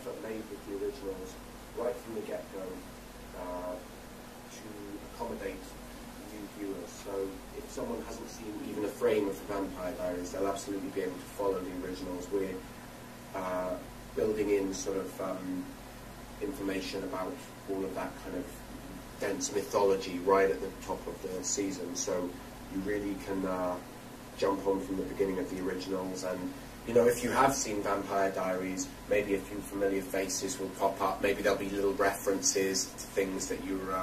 effort made with the originals right from the get-go to accommodate new viewers. So if someone hasn't seen even a frame of the Vampire Diaries, they'll absolutely be able to follow the originals. We're building in sort of information about all of that kind of dense mythology right at the top of the season, so you really can jump on from the beginning of the originals. And you know, if you have seen Vampire Diaries, maybe a few familiar faces will pop up, maybe there'll be little references to things that you're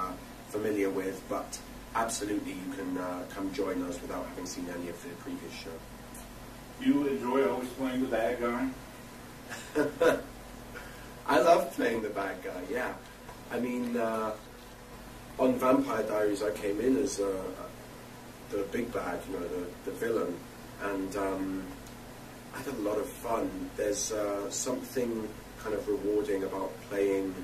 familiar with, but absolutely you can come join us without having seen any of the previous show. You enjoy always playing the bad guy? I love playing the bad guy, yeah. I mean, on Vampire Diaries I came in as the big bad, you know, the villain, and I had a lot of fun. There's something kind of rewarding about playing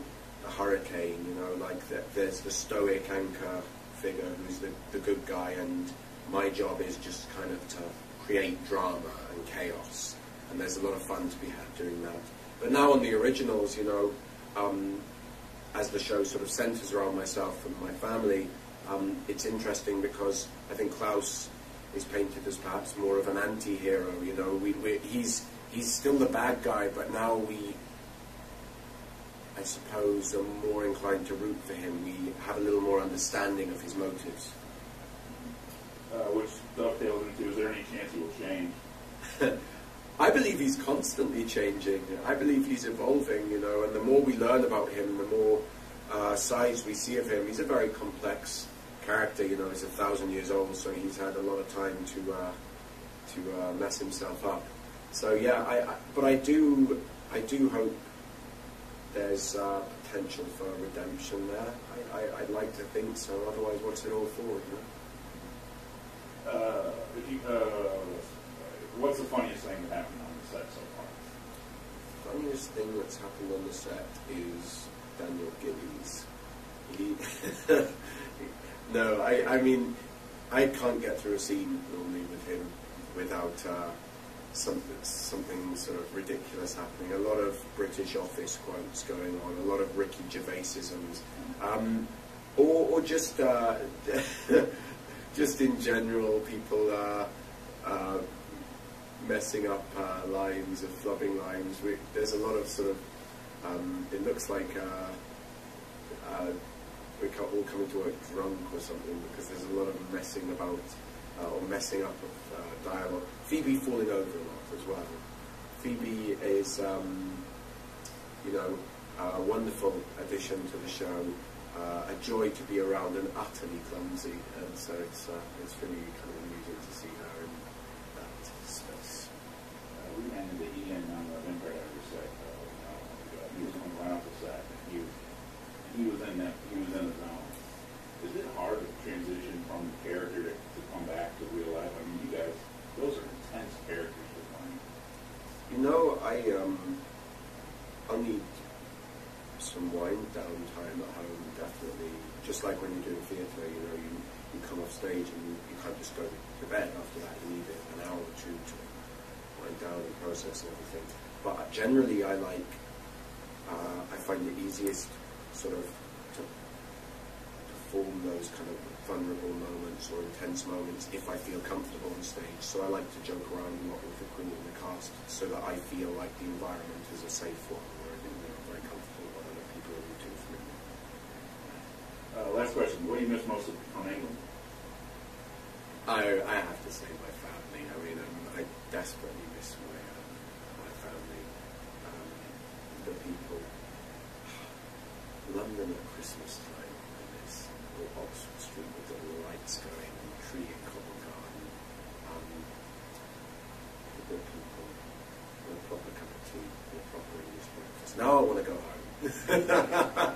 a hurricane, you know, like there's the stoic anchor figure who's the good guy, and my job is just kind of to create drama and chaos, and there's a lot of fun to be had doing that. But now on the originals, you know, as the show sort of centers around myself and my family, it's interesting because I think Klaus is painted as perhaps more of an anti-hero, you know. He's still the bad guy, but now we, I suppose, are more inclined to root for him. We have a little more understanding of his motives. Which dovetails into, is there any chance he will change? I believe he's constantly changing. I believe he's evolving, you know, and the more we learn about him, the more sides we see of him. He's a very complex character, you know. He's 1,000 years old, so he's had a lot of time to mess himself up. So yeah, but I do hope there's potential for redemption there. I'd like to think so. Otherwise, what's it all for? You know? What's the funniest thing that happened on the set so far? The funniest thing that's happened on the set is Daniel Gillies. No, I mean, I can't get through a scene normally with him without something sort of ridiculous happening. A lot of British Office quotes going on, a lot of Ricky Gervaisisms, or just just in general, people messing up lines, or flubbing lines. There's a lot of sort of, it looks like we're all coming to work drunk or something, because there's a lot of messing about, or messing up of dialogue. Phoebe falling over a lot as well. Phoebe is, you know, a wonderful addition to the show, a joy to be around, and utterly clumsy, and so it's really kind of amusing to see her in that space. We ran into Ian on the Vampire Diaries set. He was coming right off the set, and he was in the zone. Is it hard to transition from the character to come back to real life? I mean, you guys, those are intense characters you're playing. You know, I'll need some wind down time at home, definitely. Just like when you're doing theatre, you know, you come off stage and you can't just go to bed after that. You need an hour or two to wind down and process and everything. But generally, I find it easiest sort of to perform those kind of vulnerable moments or intense moments if I feel comfortable on stage. So I like to joke around a lot with the crew and the cast, so that I feel like the environment is a safe one, where I'm very comfortable and other people are rooting for me. Last question: what do you miss most from England? I have to say my family. I mean, I desperately miss my family, the people. London at Christmas time, I miss Oxford Street with all the lights going, and the tree in Covent Garden, the good people, and a proper cup of tea, and a proper English breakfast. Now I want to go home.